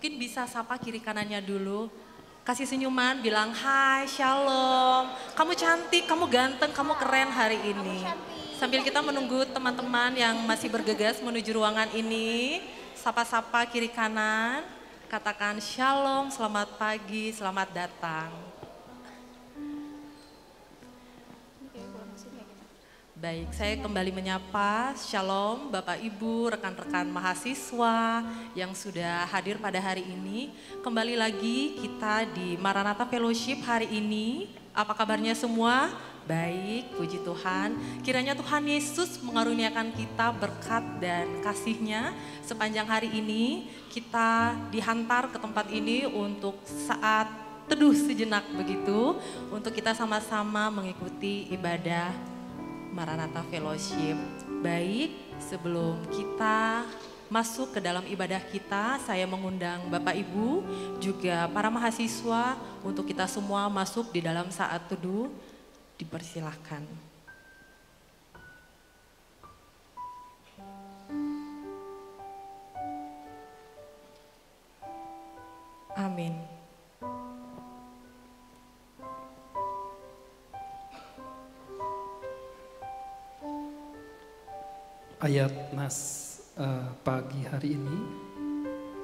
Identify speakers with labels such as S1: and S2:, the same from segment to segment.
S1: Mungkin bisa sapa kiri kanannya dulu. Kasih senyuman, bilang hai, shalom. Kamu cantik, kamu ganteng, kamu keren hari ini. Sambil kita menunggu teman-teman yang masih bergegas menuju ruangan ini. Sapa-sapa kiri kanan, katakan shalom, selamat pagi, selamat datang. Baik, saya kembali menyapa, shalom Bapak Ibu, rekan-rekan mahasiswa yang sudah hadir pada hari ini. Kembali lagi kita di Maranatha Fellowship hari ini. Apa kabarnya semua? Baik, puji Tuhan. Kiranya Tuhan Yesus mengaruniakan kita berkat dan kasih-Nya. Sepanjang hari ini kita dihantar ke tempat ini untuk saat teduh sejenak begitu. Untuk kita sama-sama mengikuti ibadah Maranatha Fellowship. Baik, sebelum kita masuk ke dalam ibadah kita, saya mengundang Bapak Ibu, juga para mahasiswa untuk kita semua masuk di dalam saat teduh. Dipersilahkan. Amin.
S2: Ayat nas pagi hari ini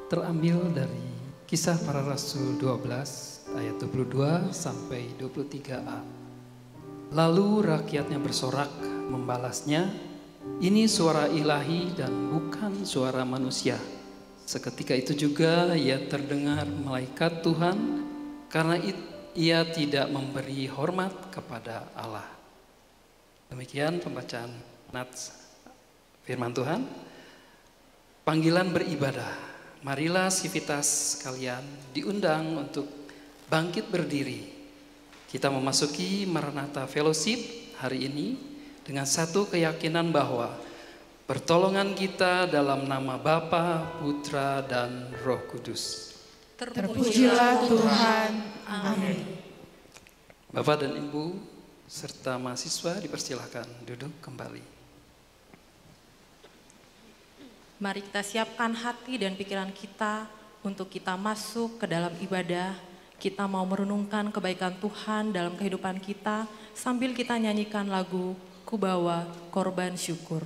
S2: terambil dari Kisah Para Rasul 12 ayat 22 sampai 23a. Lalu rakyatnya bersorak membalasnya, ini suara ilahi dan bukan suara manusia. Seketika itu juga ia terdengar malaikat Tuhan karena ia tidak memberi hormat kepada Allah. Demikian pembacaan nats firman Tuhan. Panggilan beribadah. Marilah sivitas kalian diundang untuk bangkit berdiri. Kita memasuki Maranatha Fellowship hari ini dengan satu keyakinan bahwa pertolongan kita dalam nama Bapa, Putra, dan Roh Kudus.
S3: Terpujilah Tuhan. Amin.
S2: Bapak dan Ibu serta mahasiswa dipersilahkan duduk kembali.
S1: Mari kita siapkan hati dan pikiran kita untuk kita masuk ke dalam ibadah. Kita mau merenungkan kebaikan Tuhan dalam kehidupan kita sambil kita nyanyikan lagu Ku Bawa Korban Syukur.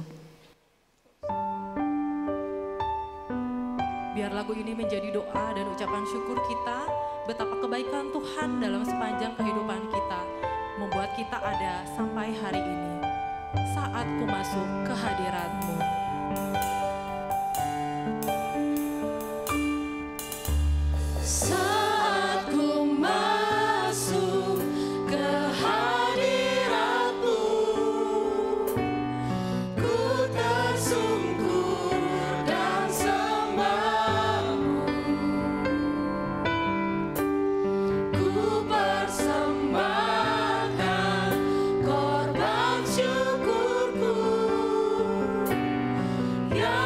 S1: Biar lagu ini menjadi doa dan ucapan syukur kita, betapa kebaikan Tuhan dalam sepanjang kehidupan kita membuat kita ada sampai hari ini. Saat ku masuk ke hadirat-Mu.
S3: Saat ku masuk ke hadirat-Mu, ku tersungkur dan sembah-Mu. Ku persembahkan korban syukurku yang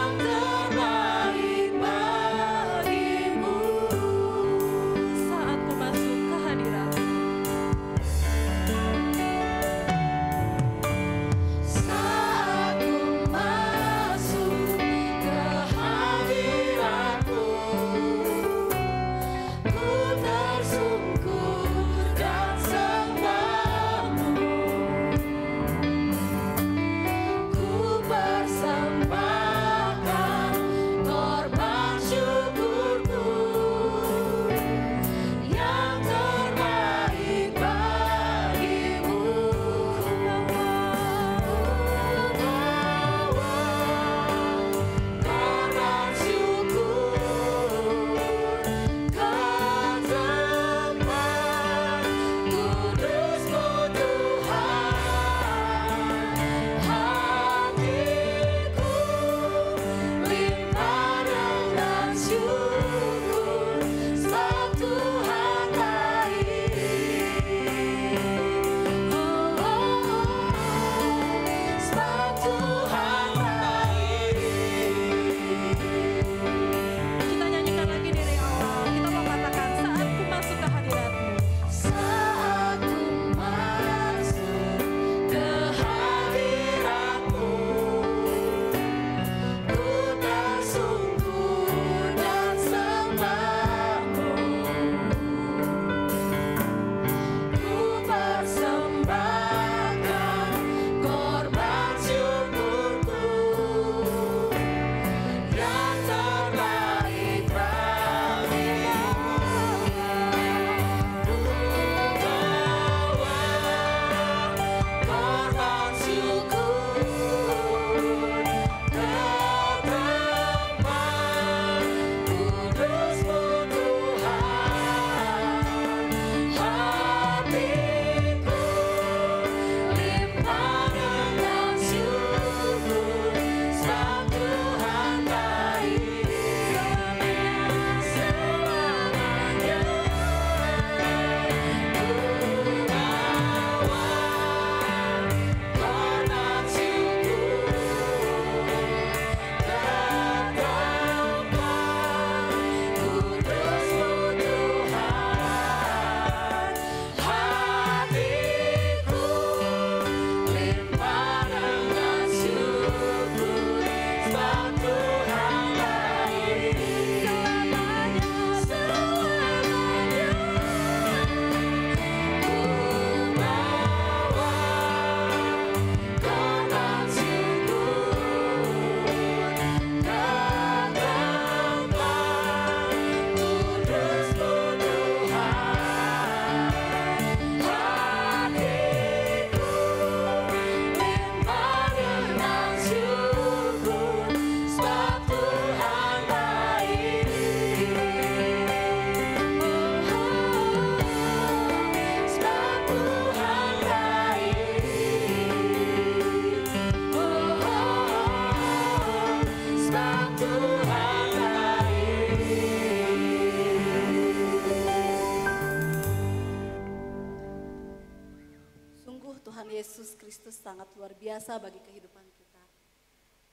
S4: Tuhan Yesus Kristus sangat luar biasa bagi kehidupan kita.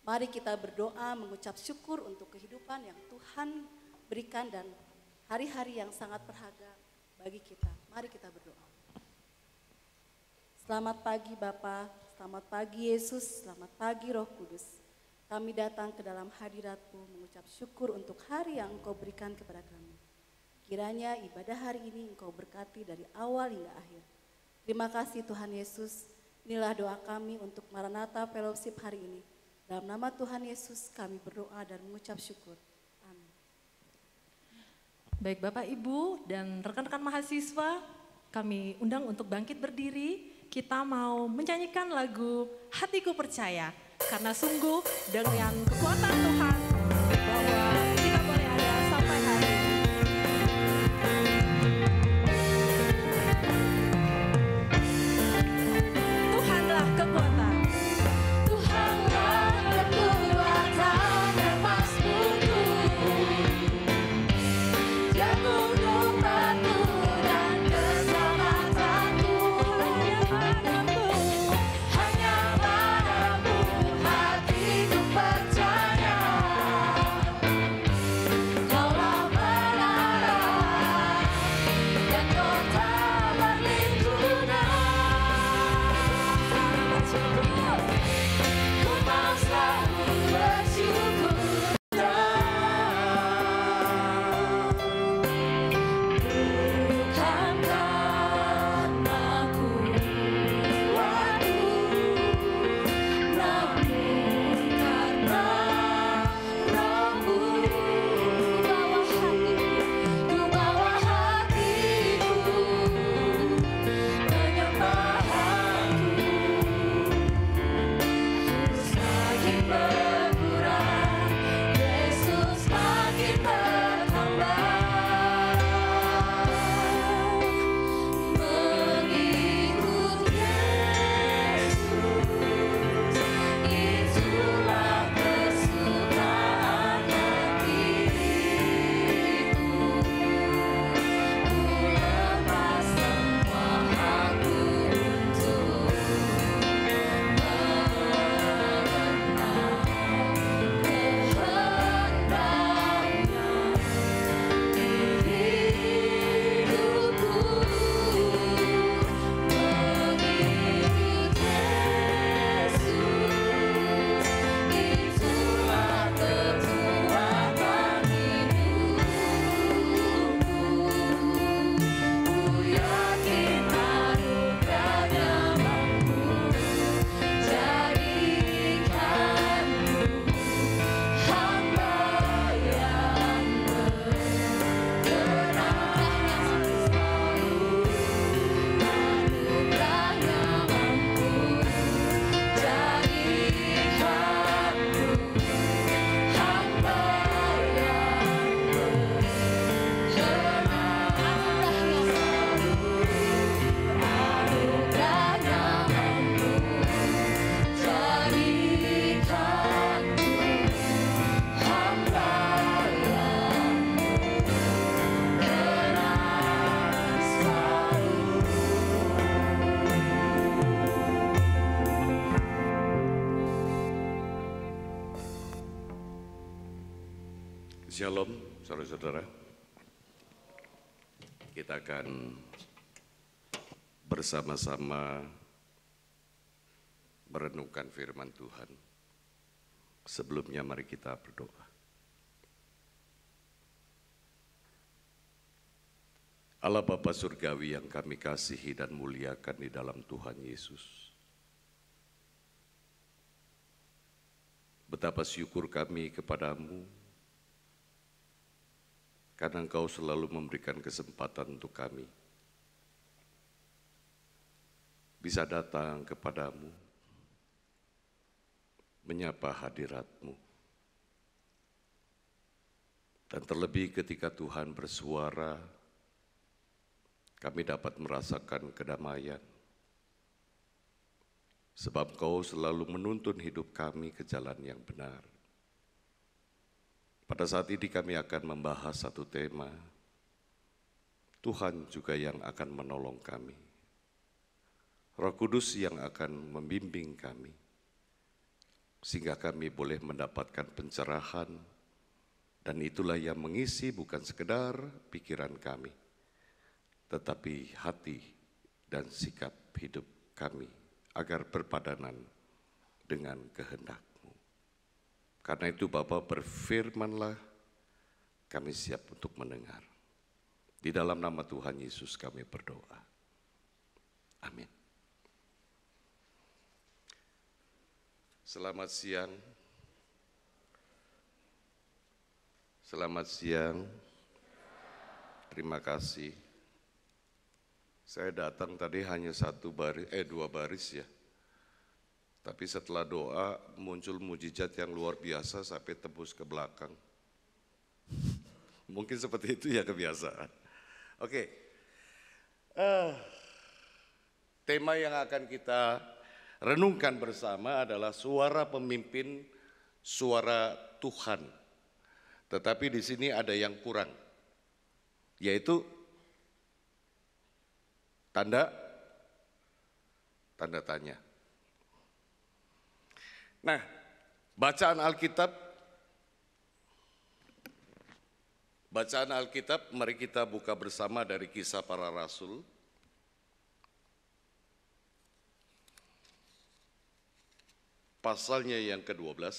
S4: Mari kita berdoa mengucap syukur untuk kehidupan yang Tuhan berikan dan hari-hari yang sangat berharga bagi kita. Mari kita berdoa. Selamat pagi Bapa, selamat pagi Yesus, selamat pagi Roh Kudus. Kami datang ke dalam hadirat-Mu mengucap syukur untuk hari yang Engkau berikan kepada kami. Kiranya ibadah hari ini Engkau berkati dari awal hingga akhir. Terima kasih Tuhan Yesus, inilah doa kami untuk Maranatha Fellowship hari ini. Dalam nama Tuhan Yesus kami berdoa dan mengucap syukur. Amin.
S1: Baik Bapak Ibu dan rekan-rekan mahasiswa, kami undang untuk bangkit berdiri. Kita mau menyanyikan lagu Hatiku Percaya. Karena sungguh dengan kekuatan Tuhan bahwa kita boleh ada sampai hari ini. Tuhanlah kekuatan.
S3: Tuhanlah kekuatan terpaskuku, jantung batu dan keselamatanku. Hanya padamu hatiku percaya. Kaulah menara dan kota perlindungan. Ku mau selalu bersyukur. Bukan karena kuatku, namun karena Roh-Mu. Ku bawa hatiku, penyembahanku. Semakin berkurang, Yesus makin bertambah. Mengikut Yesus, itulah kesukaan hatiku. Ku lepas semua aku untuk
S5: Shalom, saudara-saudara. Kita akan bersama-sama merenungkan firman Tuhan. Sebelumnya mari kita berdoa. Allah Bapa Surgawi yang kami kasihi dan muliakan di dalam Tuhan Yesus. Betapa syukur kami kepadamu karena Engkau selalu memberikan kesempatan untuk kami bisa datang kepadamu, menyapa hadirat-Mu. Dan terlebih ketika Tuhan bersuara, kami dapat merasakan kedamaian. Sebab Engkau selalu menuntun hidup kami ke jalan yang benar. Pada saat ini kami akan membahas satu tema, Tuhan juga yang akan menolong kami. Roh Kudus yang akan membimbing kami, sehingga kami boleh mendapatkan pencerahan, dan itulah yang mengisi bukan sekedar pikiran kami, tetapi hati dan sikap hidup kami, agar berpadanan dengan kehendak-Mu. Karena itu Bapa, berfirmanlah, kami siap untuk mendengar. Di dalam nama Tuhan Yesus kami berdoa. Amin. Selamat siang. Selamat siang. Terima kasih. Saya datang tadi hanya dua baris ya. Tapi setelah doa muncul mujizat yang luar biasa sampai tembus ke belakang. Mungkin seperti itu ya kebiasaan. Oke. Tema yang akan kita renungkan bersama adalah suara pemimpin, suara Tuhan. Tetapi di sini ada yang kurang, yaitu tanda tanya. Nah, bacaan Alkitab, mari kita buka bersama dari Kisah Para Rasul. Pasalnya yang ke-12,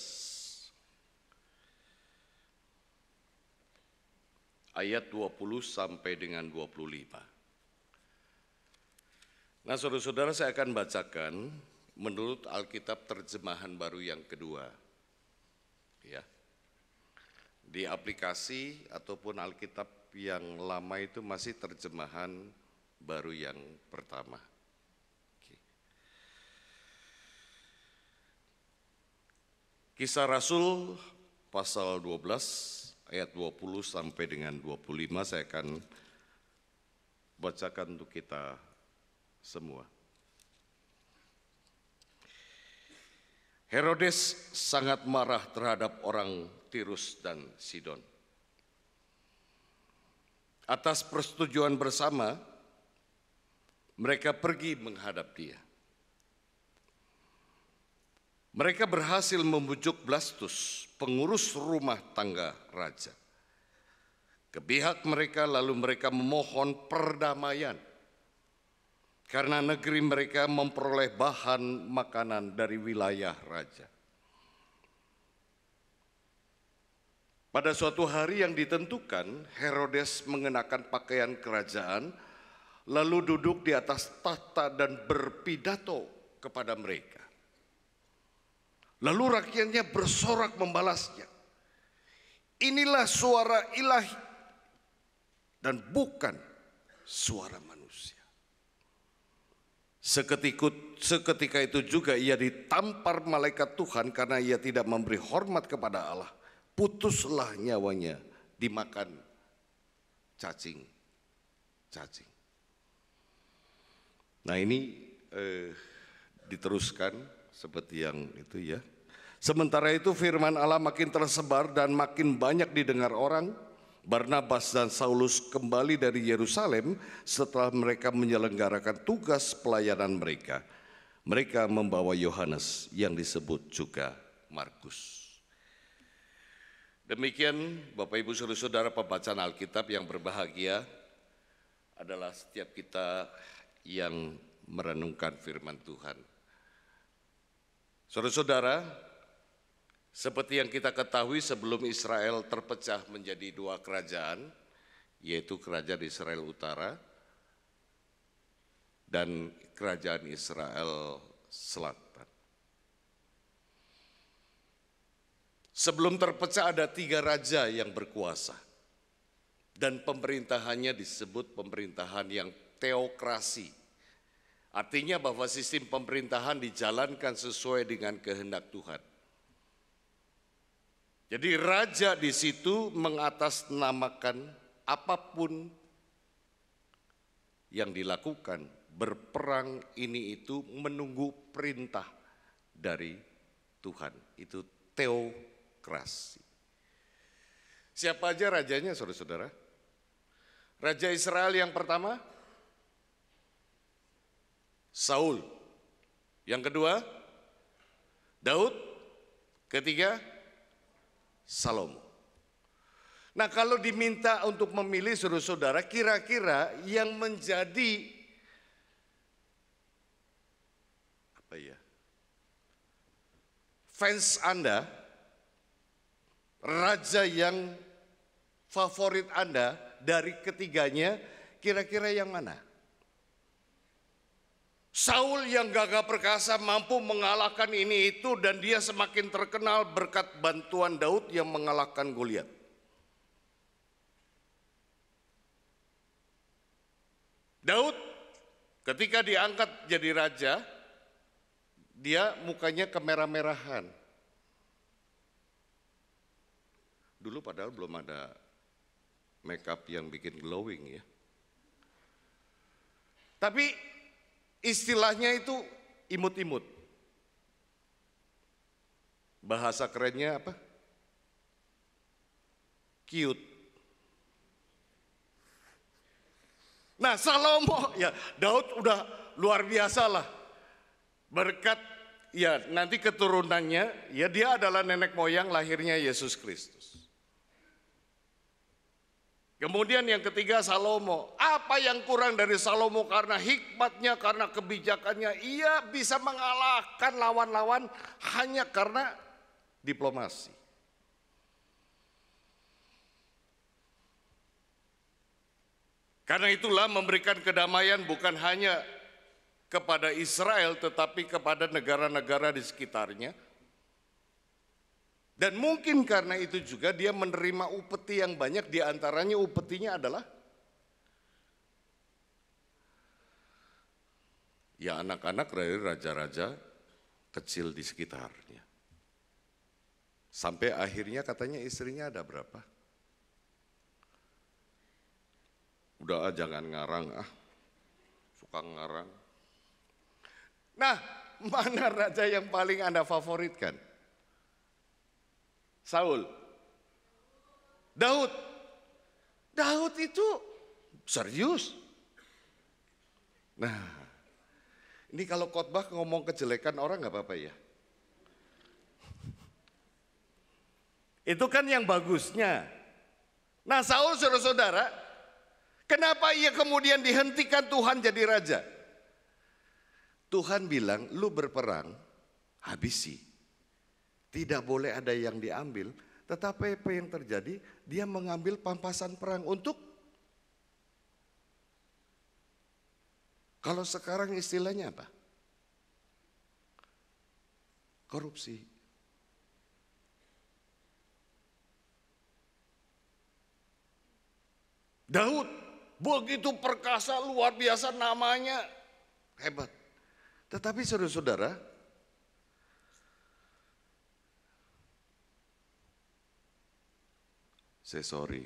S5: ayat 20 sampai dengan 25. Nah, saudara-saudara, saya akan bacakan menurut Alkitab terjemahan baru yang kedua. Ya. Di aplikasi ataupun Alkitab yang lama itu masih terjemahan baru yang pertama. Oke. Kisah Rasul pasal 12 ayat 20 sampai dengan 25 saya akan bacakan untuk kita semua. Herodes sangat marah terhadap orang Tirus dan Sidon. Atas persetujuan bersama, mereka pergi menghadap dia. Mereka berhasil membujuk Blastus, pengurus rumah tangga raja. Ke pihak mereka, lalu mereka memohon perdamaian karena negeri mereka memperoleh bahan makanan dari wilayah raja. Pada suatu hari yang ditentukan, Herodes mengenakan pakaian kerajaan, lalu duduk di atas tahta dan berpidato kepada mereka. Lalu rakyatnya bersorak membalasnya. Inilah suara ilahi dan bukan suara manusia. Seketika itu juga ia ditampar malaikat Tuhan karena ia tidak memberi hormat kepada Allah. Putuslah nyawanya dimakan cacing. Nah, ini diteruskan seperti yang itu ya. Sementara itu firman Allah makin tersebar dan makin banyak didengar orang. Barnabas dan Saulus kembali dari Yerusalem setelah mereka menyelenggarakan tugas pelayanan mereka. Mereka membawa Yohanes yang disebut juga Markus. Demikian Bapak Ibu Saudara-saudara, pembacaan Alkitab yang berbahagia adalah setiap kita yang merenungkan firman Tuhan. Saudara-saudara, seperti yang kita ketahui sebelum Israel terpecah menjadi dua kerajaan, yaitu kerajaan Israel Utara dan kerajaan Israel Selatan. Sebelum terpecah ada 3 raja yang berkuasa dan pemerintahannya disebut pemerintahan yang teokrasi. Artinya bahwa sistem pemerintahan dijalankan sesuai dengan kehendak Tuhan. Jadi raja di situ mengatasnamakan apapun yang dilakukan, berperang ini itu menunggu perintah dari Tuhan. Itu teokrasi. Siapa aja rajanya, saudara-saudara? Raja Israel yang pertama, Saul. Yang kedua, Daud. Ketiga, Salomo. Nah, kalau diminta untuk memilih saudara-saudara, kira-kira yang menjadi fans Anda, raja yang favorit Anda dari ketiganya, kira-kira yang mana? Saul yang gagah perkasa mampu mengalahkan ini itu dan dia semakin terkenal berkat bantuan Daud yang mengalahkan Goliat. Daud ketika diangkat jadi raja, dia mukanya kemerah-merahan. Dulu padahal belum ada make up yang bikin glowing ya. Tapi istilahnya itu imut-imut. Bahasa kerennya apa? Cute. Nah, Salomo, ya Daud udah luar biasa lah. Berkat ya nanti keturunannya, ya dia adalah nenek moyang lahirnya Yesus Kristus. Kemudian yang ketiga Salomo. Apa yang kurang dari Salomo? Karena hikmatnya, karena kebijakannya, ia bisa mengalahkan lawan-lawan hanya karena diplomasi. Karena itulah memberikan kedamaian bukan hanya kepada Israel tetapi kepada negara-negara di sekitarnya. Dan mungkin karena itu juga dia menerima upeti yang banyak, di antaranya upetinya adalah ya anak-anak dari raja-raja kecil di sekitarnya. Sampai akhirnya katanya istrinya ada berapa? Udah jangan ngarang suka ngarang. Nah, mana raja yang paling Anda favoritkan? Saul, Daud. Daud itu serius. Nah, ini kalau khotbah ngomong kejelekan orang nggak apa-apa ya? Itu kan yang bagusnya. Nah, Saul saudara-saudara, kenapa ia kemudian dihentikan Tuhan jadi raja? Tuhan bilang, lu berperang, habisi. Tidak boleh ada yang diambil, tetapi apa yang terjadi? Dia mengambil pampasan perang untuk, kalau sekarang istilahnya apa? Korupsi. Daud begitu perkasa, luar biasa, namanya hebat. Tetapi saudara-saudara, saya sorry,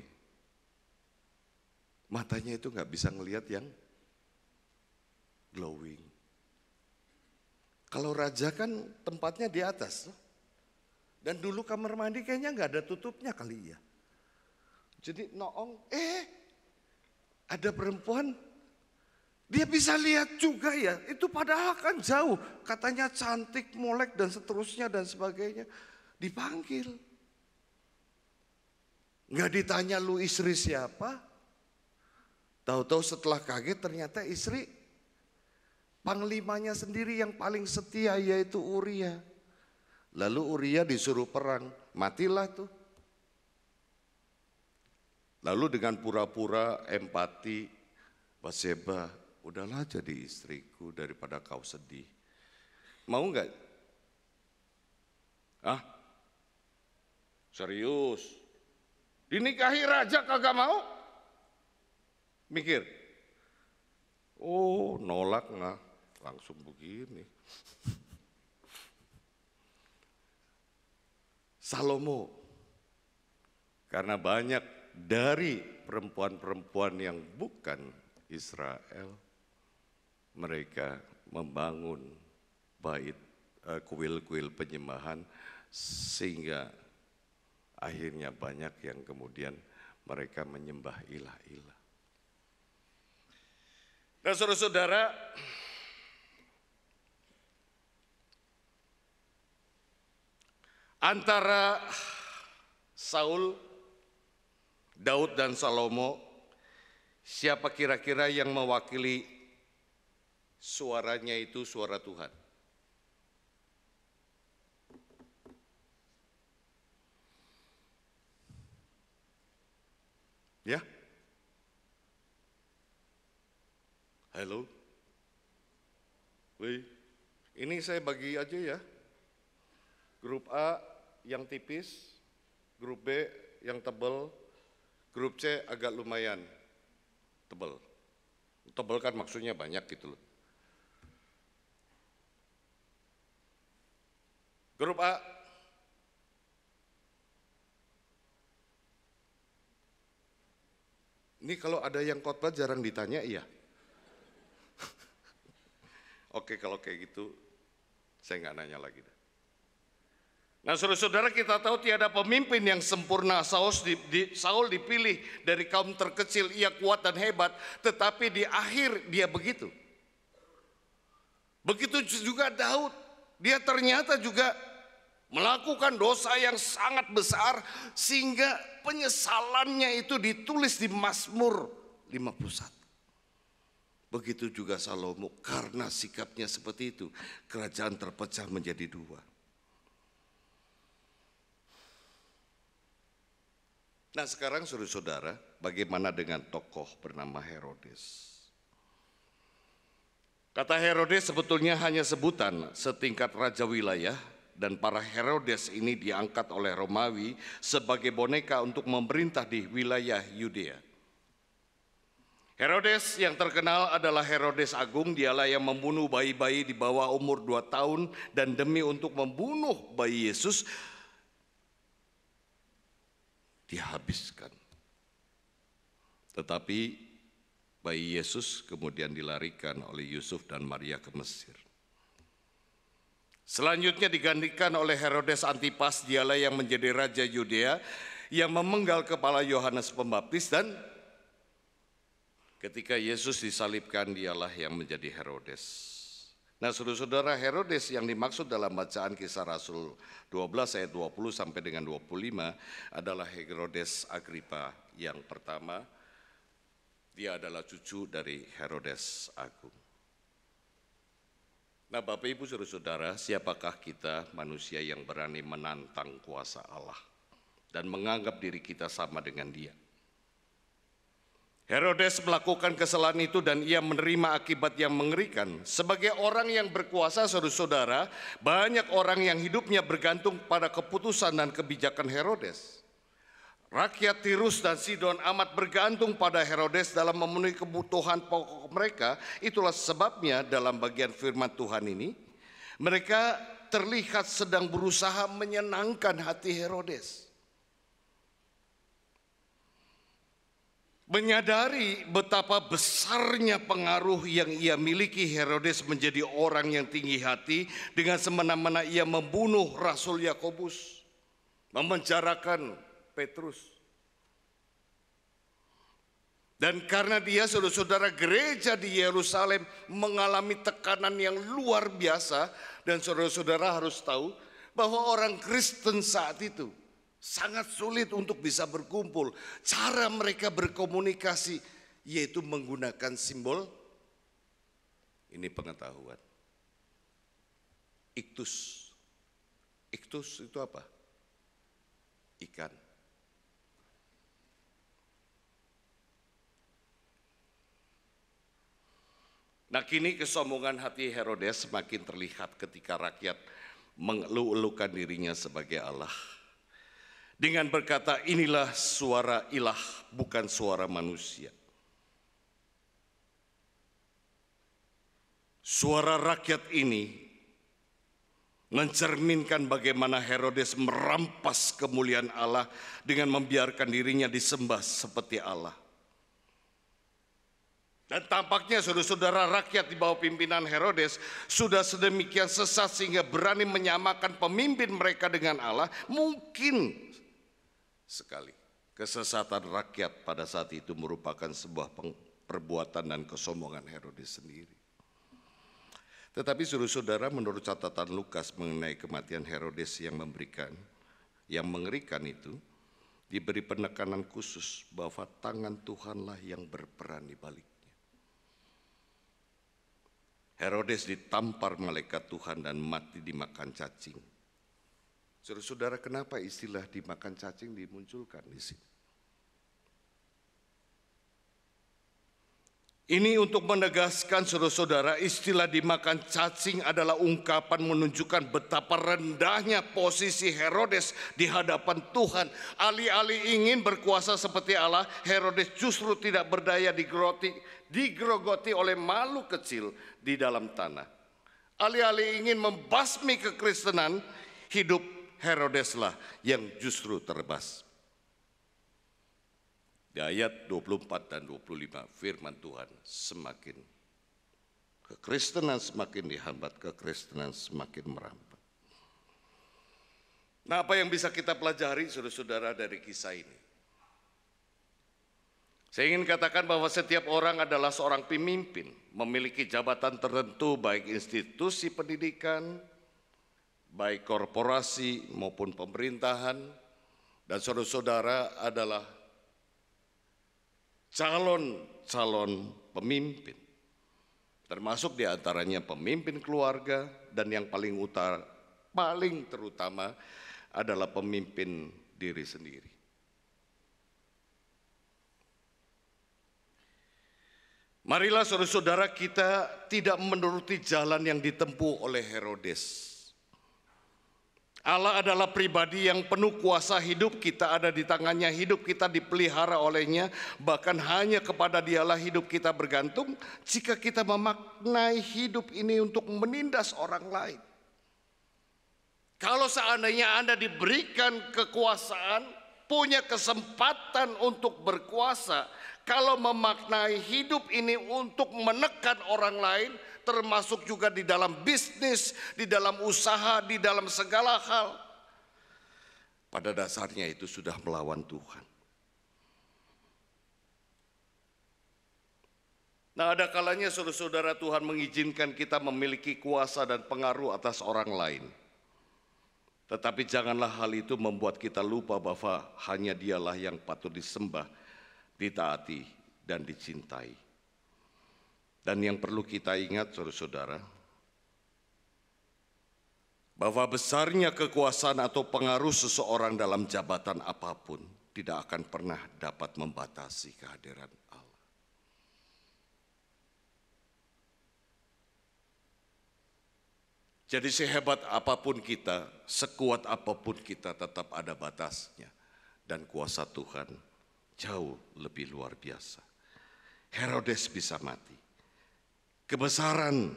S5: matanya itu nggak bisa ngelihat yang glowing. Kalau raja kan tempatnya di atas, dan dulu kamar mandi kayaknya nggak ada tutupnya kali ya. Jadi noong, ada perempuan, dia bisa lihat juga ya, itu padahal kan jauh, katanya cantik, molek dan seterusnya dan sebagainya, dipanggil. Nggak ditanya lu istri siapa, tahu-tahu setelah kaget ternyata istri panglimanya sendiri yang paling setia yaitu Uria. Lalu Uria disuruh perang, matilah tuh. Lalu dengan pura-pura empati, Batseba, udahlah jadi istriku daripada kau sedih. Mau nggak? Serius? Dinikahi raja kagak mau? Mikir. Oh, nolak nggak? Langsung begini. Salomo. Karena banyak dari perempuan-perempuan yang bukan Israel, mereka membangun bait kuil-kuil penyembahan sehingga akhirnya banyak yang kemudian mereka menyembah ilah-ilah. Dan saudara-saudara, Antara Saul, Daud dan Salomo, siapa kira-kira yang mewakili suaranya itu suara Tuhan? Ya? Halo? Wih, ini saya bagi aja ya. Grup A yang tipis, grup B yang tebal, grup C agak lumayan tebal. Tebal kan maksudnya banyak gitu loh. Grup A. Ini kalau ada yang khotbah jarang ditanya, iya. Oke, kalau kayak gitu saya nggak nanya lagi. Nah, saudara-saudara, kita tahu tiada pemimpin yang sempurna. Saul dipilih dari kaum terkecil, ia kuat dan hebat, tetapi di akhir dia begitu. Begitu juga Daud, dia ternyata juga melakukan dosa yang sangat besar sehingga penyesalannya itu ditulis di Mazmur 51. Begitu juga Salomo, karena sikapnya seperti itu, kerajaan terpecah menjadi dua. Nah, sekarang saudara-saudara, bagaimana dengan tokoh bernama Herodes? Kata Herodes sebetulnya hanya sebutan setingkat raja wilayah, dan para Herodes ini diangkat oleh Romawi sebagai boneka untuk memerintah di wilayah Yudea. Herodes yang terkenal adalah Herodes Agung. Dialah yang membunuh bayi-bayi di bawah umur 2 tahun, dan demi untuk membunuh bayi Yesus dihabiskan. Tetapi bayi Yesus kemudian dilarikan oleh Yusuf dan Maria ke Mesir. Selanjutnya digantikan oleh Herodes Antipas. Dialah yang menjadi raja Yudea yang memenggal kepala Yohanes Pembaptis, dan ketika Yesus disalibkan dialah yang menjadi Herodes. Nah, saudara-saudara, Herodes yang dimaksud dalam bacaan Kisah Rasul 12 ayat 20 sampai dengan 25 adalah Herodes Agripa yang pertama. Dia adalah cucu dari Herodes Agung. Nah, Bapak Ibu saudara-saudara, siapakah kita manusia yang berani menantang kuasa Allah dan menganggap diri kita sama dengan Dia? Herodes melakukan kesalahan itu dan ia menerima akibat yang mengerikan. Sebagai orang yang berkuasa, saudara-saudara, banyak orang yang hidupnya bergantung pada keputusan dan kebijakan Herodes. Rakyat Tirus dan Sidon amat bergantung pada Herodes dalam memenuhi kebutuhan pokok mereka. Itulah sebabnya dalam bagian firman Tuhan ini, mereka terlihat sedang berusaha menyenangkan hati Herodes. Menyadari betapa besarnya pengaruh yang ia miliki, Herodes menjadi orang yang tinggi hati. Dengan semena-mena ia membunuh Rasul Yakobus, memenjarakan Petrus. Dan karena dia, saudara-saudara, gereja di Yerusalem mengalami tekanan yang luar biasa. Dan saudara-saudara harus tahu bahwa orang Kristen saat itu sangat sulit untuk bisa berkumpul. Cara mereka berkomunikasi yaitu menggunakan simbol, ini pengetahuan, iktus. Iktus itu apa? Ikan. Nah, kini kesombongan hati Herodes semakin terlihat ketika rakyat mengeluh-elukan dirinya sebagai Allah. Dengan berkata, inilah suara ilah, bukan suara manusia. Suara rakyat ini mencerminkan bagaimana Herodes merampas kemuliaan Allah dengan membiarkan dirinya disembah seperti Allah. Dan tampaknya saudara-saudara, rakyat di bawah pimpinan Herodes sudah sedemikian sesat sehingga berani menyamakan pemimpin mereka dengan Allah. Mungkin sekali kesesatan rakyat pada saat itu merupakan sebuah perbuatan dan kesombongan Herodes sendiri. Tetapi saudara-saudara, menurut catatan Lukas mengenai kematian Herodes yang mengerikan itu, diberi penekanan khusus bahwa tangan Tuhanlah yang berperan di baliknya. Herodes ditampar malaikat Tuhan dan mati dimakan cacing. Saudara-saudara, kenapa istilah dimakan cacing dimunculkan di sini? Ini untuk menegaskan saudara-saudara, istilah dimakan cacing adalah ungkapan menunjukkan betapa rendahnya posisi Herodes di hadapan Tuhan. Alih-alih ingin berkuasa seperti Allah, Herodes justru tidak berdaya digerogoti oleh makhluk kecil di dalam tanah. Alih-alih ingin membasmi kekristenan, hidup Herodeslah yang justru terbas. Di ayat 24 dan 25 firman Tuhan, semakin kekristenan semakin dihambat, kekristenan semakin merambat. Nah, apa yang bisa kita pelajari saudara-saudara dari kisah ini? Saya ingin katakan bahwa setiap orang adalah seorang pemimpin, memiliki jabatan tertentu baik institusi pendidikan, baik korporasi maupun pemerintahan, dan saudara-saudara adalah calon pemimpin, termasuk diantaranya pemimpin keluarga, dan yang paling terutama adalah pemimpin diri sendiri. Marilah saudara-saudara kita tidak menuruti jalan yang ditempuh oleh Herodes. Allah adalah pribadi yang penuh kuasa, hidup kita ada di tangannya, hidup kita dipelihara olehnya, bahkan hanya kepada Dialah hidup kita bergantung jika kita memaknai hidup ini untuk menindas orang lain. Kalau seandainya Anda diberikan kekuasaan, punya kesempatan untuk berkuasa, kalau memaknai hidup ini untuk menekan orang lain, termasuk juga di dalam bisnis, di dalam usaha, di dalam segala hal, pada dasarnya itu sudah melawan Tuhan. Nah, ada kalanya saudara-saudara Tuhan mengizinkan kita memiliki kuasa dan pengaruh atas orang lain. Tetapi janganlah hal itu membuat kita lupa bahwa hanya Dialah yang patut disembah, ditaati, dan dicintai. Dan yang perlu kita ingat saudara-saudara, bahwa besarnya kekuasaan atau pengaruh seseorang dalam jabatan apapun tidak akan pernah dapat membatasi kehadiran Allah. Jadi sehebat apapun kita, sekuat apapun kita, tetap ada batasnya. Dan kuasa Tuhan jauh lebih luar biasa. Herodes bisa mati. Kebesaran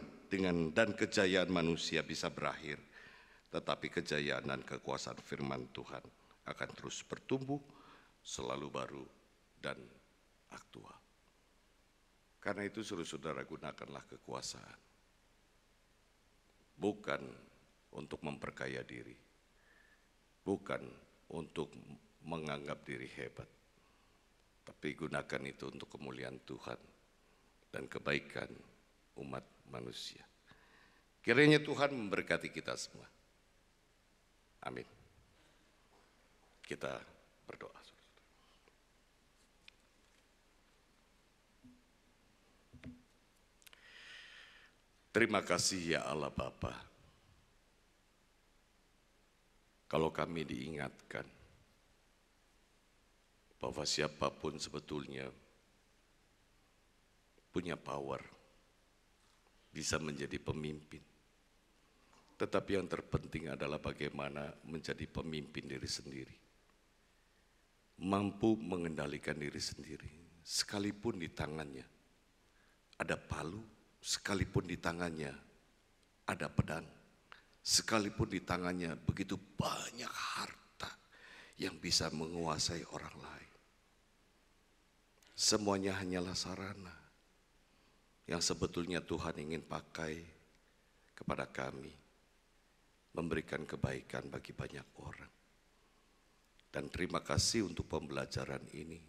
S5: dan kejayaan manusia bisa berakhir, tetapi kejayaan dan kekuasaan firman Tuhan akan terus bertumbuh, selalu baru dan aktual. Karena itu saudara-saudara, gunakanlah kekuasaan, bukan untuk memperkaya diri, bukan untuk menganggap diri hebat, tapi gunakan itu untuk kemuliaan Tuhan dan kebaikan umat manusia. Kiranya Tuhan memberkati kita semua. Amin. Kita berdoa. Terima kasih ya Allah Bapa. Kalau kami diingatkan bahwa siapapun sebetulnya punya power, bisa menjadi pemimpin. Tetapi yang terpenting adalah bagaimana menjadi pemimpin diri sendiri. Mampu mengendalikan diri sendiri. Sekalipun di tangannya ada palu, sekalipun di tangannya ada pedang, sekalipun di tangannya begitu banyak harta yang bisa menguasai orang lain. Semuanya hanyalah sarana yang sebetulnya Tuhan ingin pakai kepada kami, memberikan kebaikan bagi banyak orang. Dan terima kasih untuk pembelajaran ini.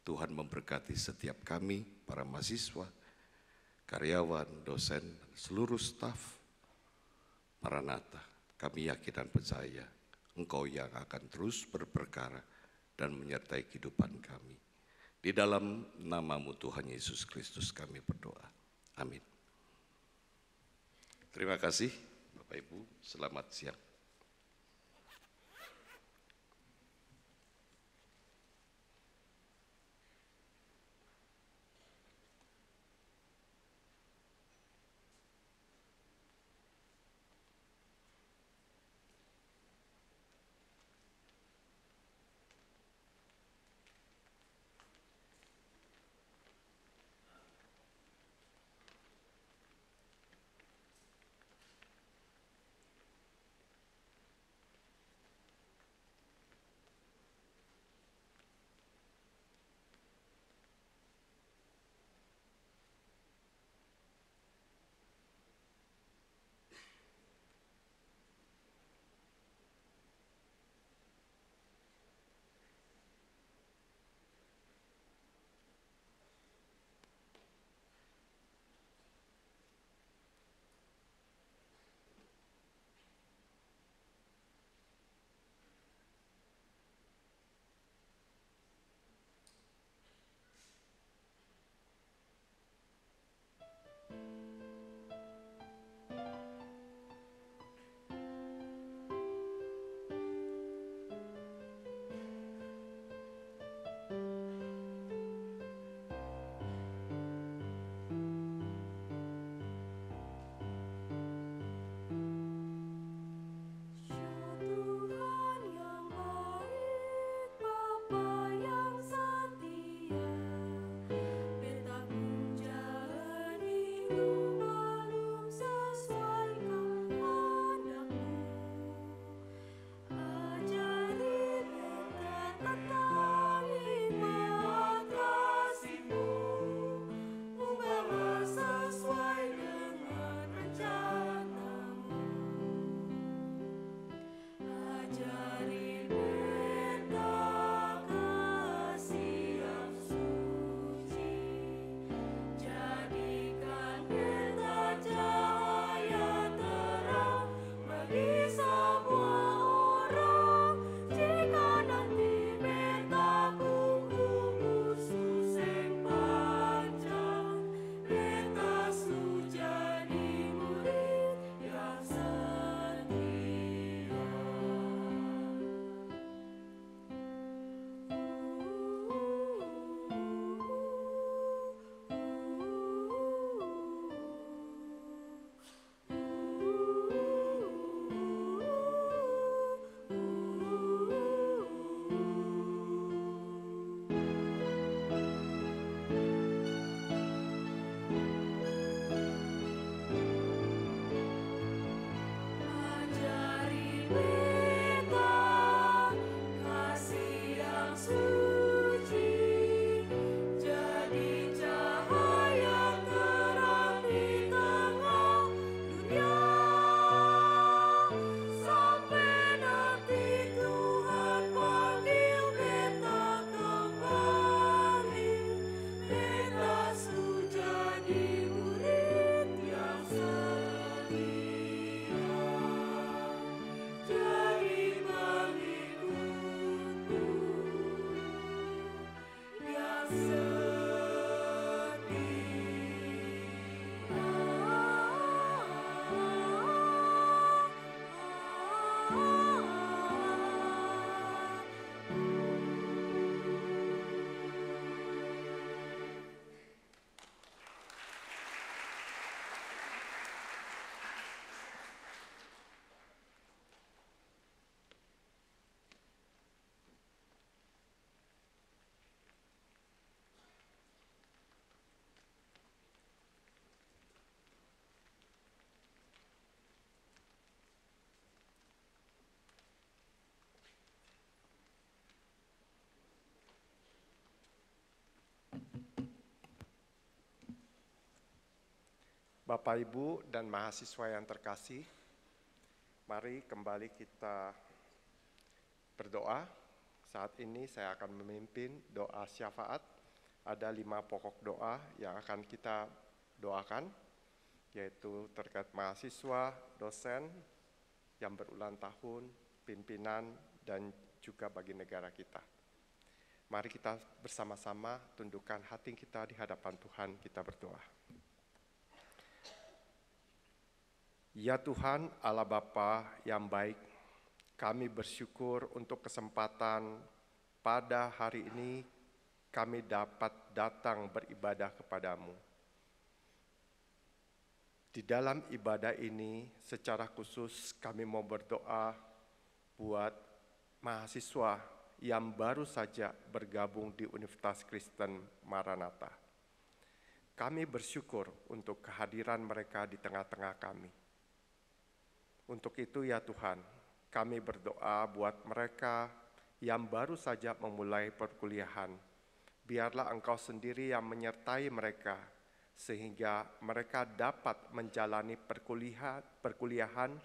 S5: Tuhan memberkati setiap kami, para mahasiswa, karyawan, dosen, seluruh staf Maranatha. Kami yakin dan percaya Engkau yang akan terus berperkara dan menyertai kehidupan kami. Di dalam nama-Mu Tuhan Yesus Kristus kami berdoa. Amin. Terima kasih Bapak Ibu, selamat siang.
S3: Tuhan yang baik, Bapa yang setia, petak menjalani lumba-lumba sesuai kehendak-Mu. Ajari beta tetap hikmat kasih-Mu, membawa sesuai dengan rencana-Mu. Ajari beta kasih yang suci, jadikan beta cahaya terang bagi semua orang. Jika nanti beta umur suseng panjang, beta su jadi murid yang setia. Ajari beta kasih yang suci, jadi cahaya terang di tengah dunia. Sampai nanti Tuhan panggil beta kembali, beta su jadi murid yang setia. Jadi pengikut-Mu yang
S6: Bapak, Ibu, dan mahasiswa yang terkasih, mari kembali kita berdoa. Saat ini saya akan memimpin doa syafaat. Ada 5 pokok doa yang akan kita doakan, yaitu terkait mahasiswa, dosen yang berulang tahun, pimpinan, dan juga bagi negara kita. Mari kita bersama-sama tundukkan hati kita di hadapan Tuhan, kita berdoa. Ya Tuhan, Allah Bapa yang baik, kami bersyukur untuk kesempatan pada hari ini kami dapat datang beribadah kepadamu. Di dalam ibadah ini secara khusus kami mau berdoa buat mahasiswa yang baru saja bergabung di Universitas Kristen Maranatha. Kami bersyukur untuk kehadiran mereka di tengah-tengah kami. Untuk itu ya Tuhan, kami berdoa buat mereka yang baru saja memulai perkuliahan. Biarlah Engkau sendiri yang menyertai mereka, sehingga mereka dapat menjalani perkuliahan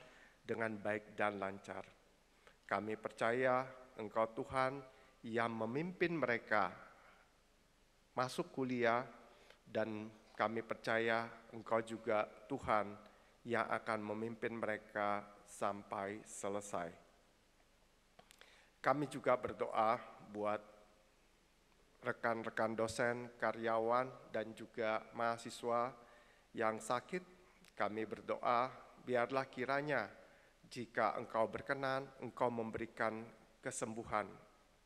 S6: dengan baik dan lancar. Kami percaya Engkau Tuhan yang memimpin mereka masuk kuliah, dan kami percaya Engkau juga Tuhan yang akan memimpin mereka sampai selesai. Kami juga berdoa buat rekan-rekan dosen, karyawan, dan juga mahasiswa yang sakit. Kami berdoa biarlah kiranya jika Engkau berkenan, Engkau memberikan kesembuhan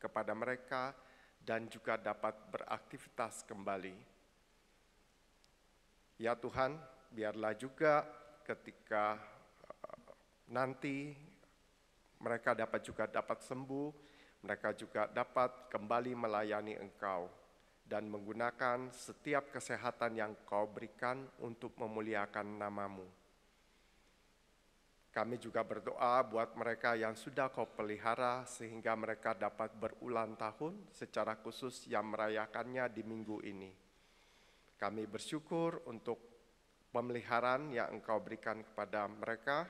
S6: kepada mereka dan juga dapat beraktivitas kembali. Ya Tuhan, biarlah juga ketika nanti mereka dapat sembuh, mereka juga dapat kembali melayani Engkau dan menggunakan setiap kesehatan yang Kau berikan untuk memuliakan nama-Mu. Kami juga berdoa buat mereka yang sudah Kau pelihara sehingga mereka dapat berulang tahun, secara khusus yang merayakannya di minggu ini. Kami bersyukur untuk pemeliharaan yang Engkau berikan kepada mereka,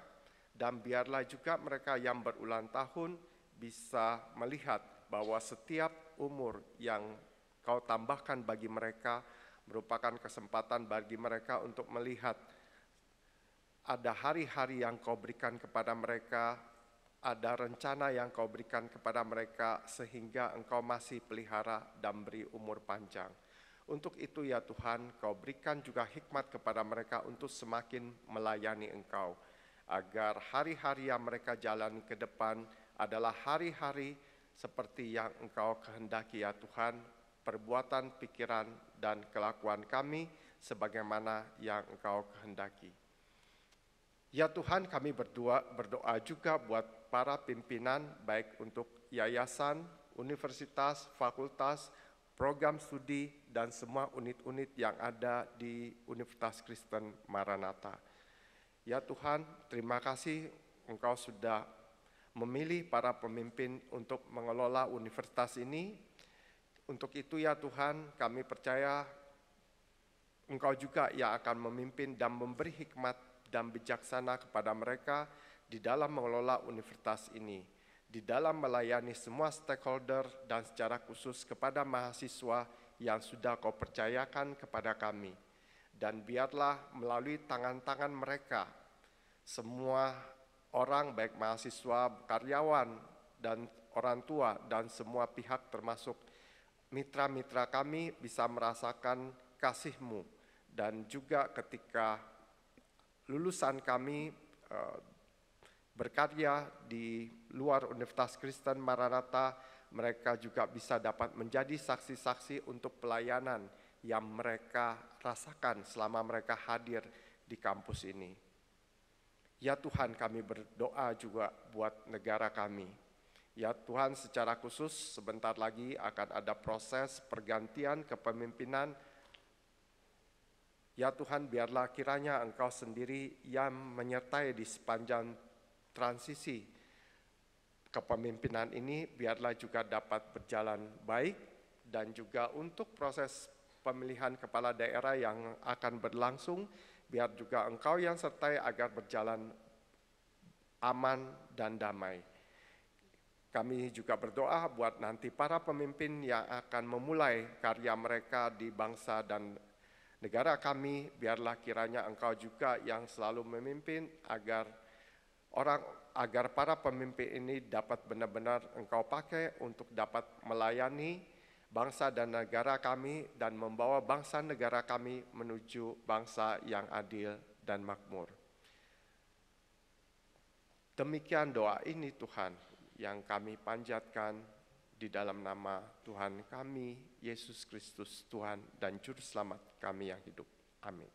S6: dan biarlah juga mereka yang berulang tahun bisa melihat bahwa setiap umur yang Kau tambahkan bagi mereka merupakan kesempatan bagi mereka untuk melihat ada hari-hari yang Kau berikan kepada mereka, ada rencana yang Kau berikan kepada mereka sehingga Engkau masih pelihara dan beri umur panjang. Untuk itu ya Tuhan, Kau berikan juga hikmat kepada mereka untuk semakin melayani Engkau, agar hari-hari yang mereka jalani ke depan adalah hari-hari seperti yang Engkau kehendaki ya Tuhan, perbuatan, pikiran, dan kelakuan kami sebagaimana yang Engkau kehendaki. Ya Tuhan, kami berdoa juga buat para pimpinan, baik untuk yayasan, universitas, fakultas, program studi, dan semua unit-unit yang ada di Universitas Kristen Maranatha. Ya Tuhan, terima kasih Engkau sudah memilih para pemimpin untuk mengelola universitas ini. Untuk itu ya Tuhan, kami percaya Engkau juga yang akan memimpin dan memberi hikmat dan bijaksana kepada mereka di dalam mengelola universitas ini, di dalam melayani semua stakeholder dan secara khusus kepada mahasiswa yang sudah Kau percayakan kepada kami. Dan biarlah melalui tangan-tangan mereka, semua orang baik mahasiswa, karyawan, dan orang tua, dan semua pihak termasuk mitra-mitra kami bisa merasakan kasih-Mu. Dan juga ketika lulusan kami berkarya di luar Universitas Kristen Maranatha, mereka juga bisa dapat menjadi saksi-saksi untuk pelayanan yang mereka rasakan selama mereka hadir di kampus ini. Ya Tuhan, kami berdoa juga buat negara kami. Ya Tuhan, secara khusus sebentar lagi akan ada proses pergantian kepemimpinan. Ya Tuhan, biarlah kiranya Engkau sendiri yang menyertai di sepanjang transisi kepemimpinan ini, biarlah juga dapat berjalan baik, dan juga untuk proses pemilihan kepala daerah yang akan berlangsung, biar juga Engkau yang sertai agar berjalan aman dan damai. Kami juga berdoa buat nanti para pemimpin yang akan memulai karya mereka di bangsa dan Negara kami, biarlah kiranya Engkau juga yang selalu memimpin agar para pemimpin ini dapat benar-benar Engkau pakai untuk dapat melayani bangsa dan negara kami dan membawa bangsa negara kami menuju bangsa yang adil dan makmur. Demikian doa ini Tuhan yang kami panjatkan di dalam nama Tuhan kami, Yesus Kristus, Tuhan dan Juru Selamat kami yang hidup. Amin.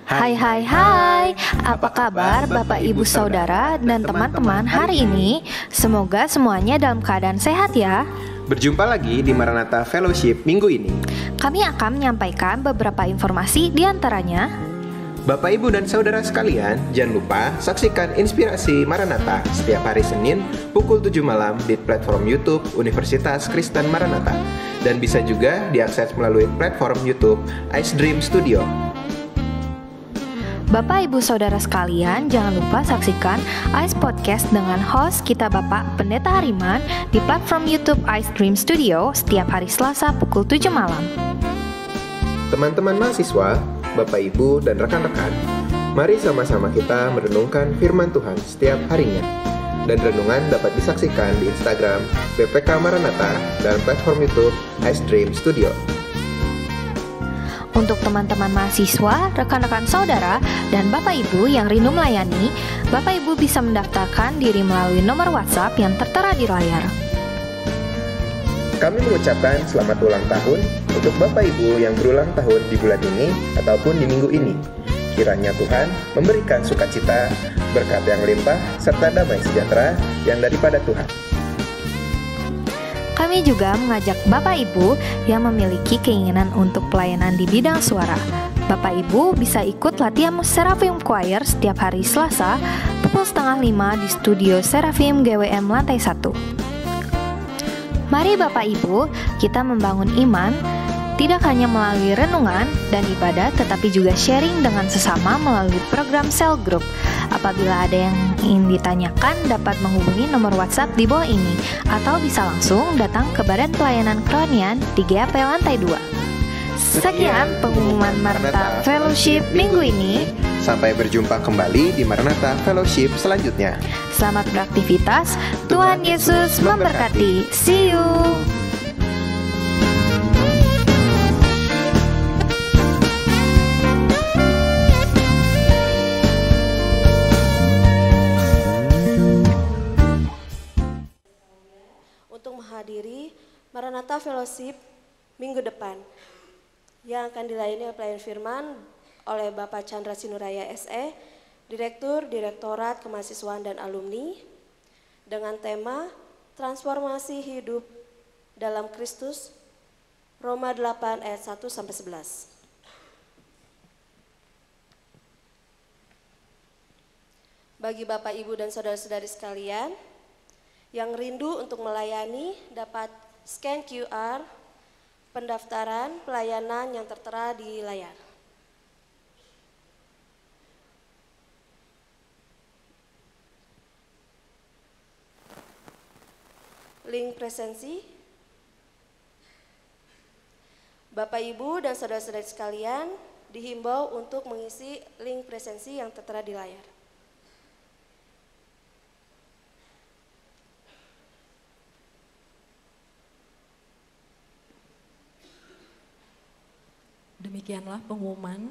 S7: Hai hai hai, apa kabar Bapak Ibu Saudara dan teman-teman hari ini? Semoga semuanya dalam keadaan sehat ya.
S8: Berjumpa lagi di Maranatha Fellowship minggu ini.
S7: Kami akan menyampaikan beberapa informasi di antaranya.
S8: Bapak Ibu dan Saudara sekalian, jangan lupa saksikan Inspirasi Maranatha setiap hari Senin pukul 7 malam di platform YouTube Universitas Kristen Maranatha. Dan bisa juga diakses melalui platform YouTube Ice Dream Studio.
S7: Bapak Ibu Saudara sekalian, jangan lupa saksikan Ice Podcast dengan host kita Bapak Pendeta Hariman di platform YouTube Ice Dream Studio setiap hari Selasa pukul 7 malam.
S8: Teman-teman mahasiswa, Bapak Ibu dan rekan-rekan, mari sama-sama kita merenungkan firman Tuhan setiap harinya. Dan renungan dapat disaksikan di Instagram BPK Maranatha dan platform YouTube Ice Dream Studio.
S7: Untuk teman-teman mahasiswa, rekan-rekan saudara, dan Bapak Ibu yang rindu melayani, Bapak Ibu bisa mendaftarkan diri melalui nomor WhatsApp yang tertera di layar.
S8: Kami mengucapkan selamat ulang tahun untuk Bapak Ibu yang berulang tahun di bulan ini ataupun di minggu ini. Kiranya Tuhan memberikan sukacita, berkat yang limpah, serta damai sejahtera yang daripada Tuhan.
S7: Kami juga mengajak Bapak Ibu yang memiliki keinginan untuk pelayanan di bidang suara. Bapak Ibu bisa ikut latihan Seraphim Choir setiap hari Selasa pukul 4:30 di studio Seraphim GWM lantai 1. Mari Bapak Ibu, kita membangun iman, tidak hanya melalui renungan dan ibadah, tetapi juga sharing dengan sesama melalui program Cell Group. Apabila ada yang ingin ditanyakan, dapat menghubungi nomor WhatsApp di bawah ini, atau bisa langsung datang ke Badan Pelayanan Kerohanian di GAP lantai 2. Sekian pengumuman Maranatha Fellowship minggu ini.
S8: Sampai berjumpa kembali di Maranatha Fellowship selanjutnya.
S7: Selamat beraktivitas, Tuhan Yesus memberkati. See you.
S9: Untuk menghadiri Maranatha Fellowship minggu depan yang akan dilayani oleh pelayan firman oleh Bapak Chandra Sinuraya SE, Direktur Direktorat Kemahasiswaan dan Alumni, dengan tema Transformasi Hidup dalam Kristus, Roma 8 ayat 1-11. Bagi Bapak, Ibu, dan saudara-saudari sekalian yang rindu untuk melayani, dapat scan QR pendaftaran pelayanan yang tertera di layar. Link presensi. Bapak, Ibu, dan saudara-saudari sekalian dihimbau untuk mengisi link presensi yang tertera di layar.
S1: Demikianlah pengumuman.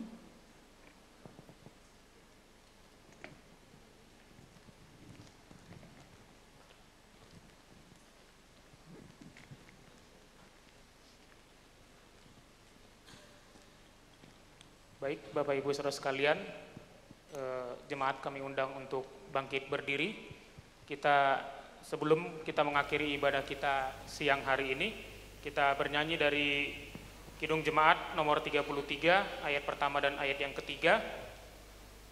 S10: Baik, Bapak Ibu saudara sekalian, jemaat kami undang untuk bangkit berdiri. Sebelum kita mengakhiri ibadah kita siang hari ini, kita bernyanyi dari Kidung Jemaat nomor 33 ayat pertama dan ayat yang ketiga.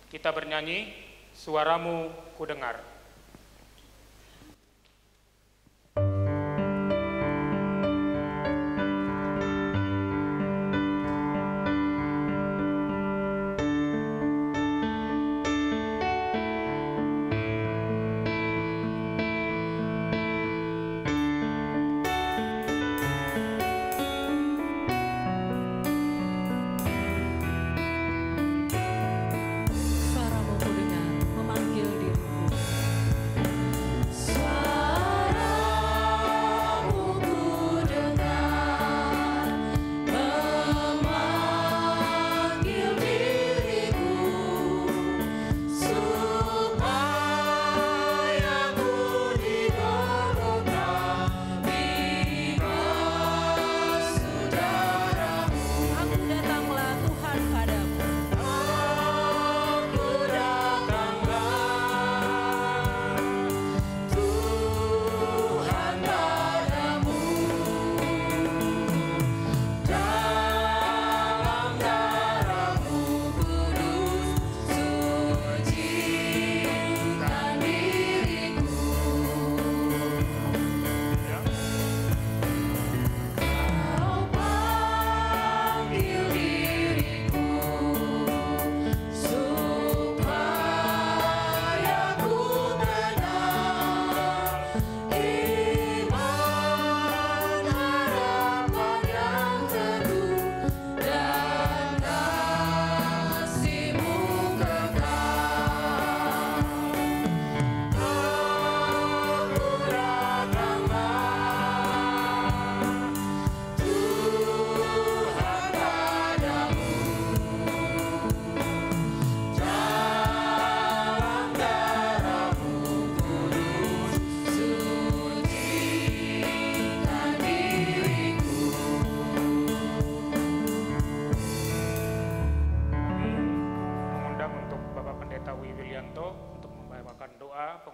S10: Kita bernyanyi Suaramu Ku Dengar.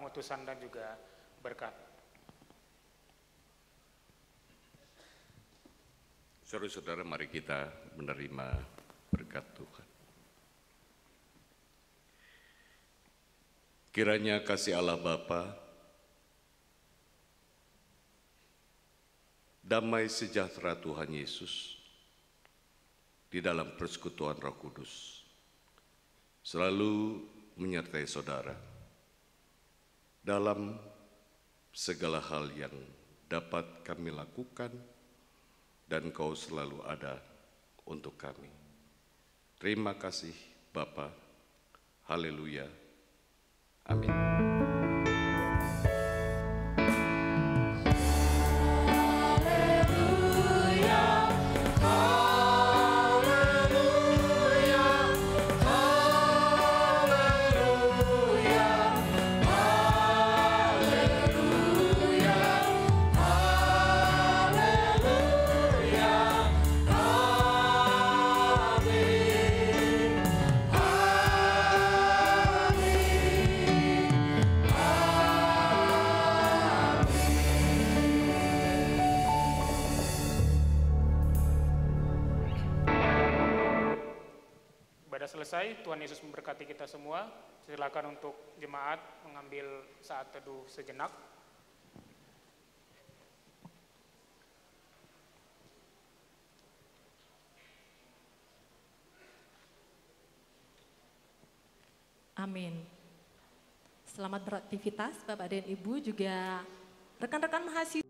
S10: pengutusan dan juga berkat.
S5: Saudara-saudara, mari kita menerima berkat Tuhan. Kiranya kasih Allah Bapa, damai sejahtera Tuhan Yesus di dalam persekutuan Roh Kudus selalu menyertai saudara dalam segala hal yang dapat kami lakukan, dan Kau selalu ada untuk kami. Terima kasih Bapa. Haleluya. Amin.
S10: Selesai, Tuhan Yesus memberkati kita semua. Silakan untuk jemaat mengambil saat teduh sejenak.
S1: Amin. Selamat beraktivitas Bapak dan Ibu, juga rekan-rekan mahasiswa.